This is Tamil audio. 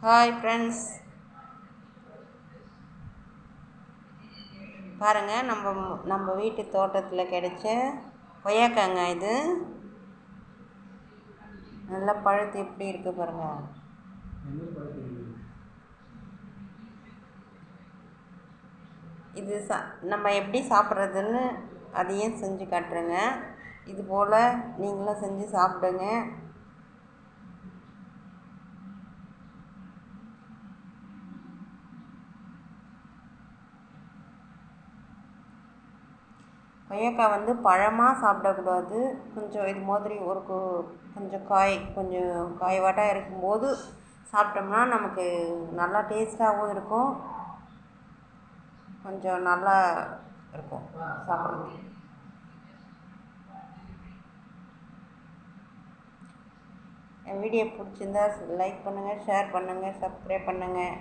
ஹாய் ஃப்ரெண்ட்ஸ், பாருங்கள் நம்ம வீட்டு தோட்டத்தில் கிடைச்ச கொய்யாக்காங்க. இது நல்லா பழுத்து எப்படி இருக்குது பாருங்கள். இது நம்ம எப்படி சாப்பிட்றதுன்னு அதையும் செஞ்சு காட்டுறேங்க. இது போல் நீங்களும் செஞ்சு சாப்பிடுங்க. கொய்யாக்காய் பழமாக சாப்பிடக்கூடாது. கொஞ்சம் இது மாதிரி கொஞ்சம் காய்வாட்டாக இருக்கும்போது சாப்பிட்டோம்னா நமக்கு நல்லா டேஸ்ட்டாகவும் இருக்கும், கொஞ்சம் நல்லா இருக்கும் சாப்பிட்றது. என் வீடியோ பிடிச்சிருந்தா லைக் பண்ணுங்கள், ஷேர் பண்ணுங்கள், சப்ஸ்கிரைப் பண்ணுங்கள்.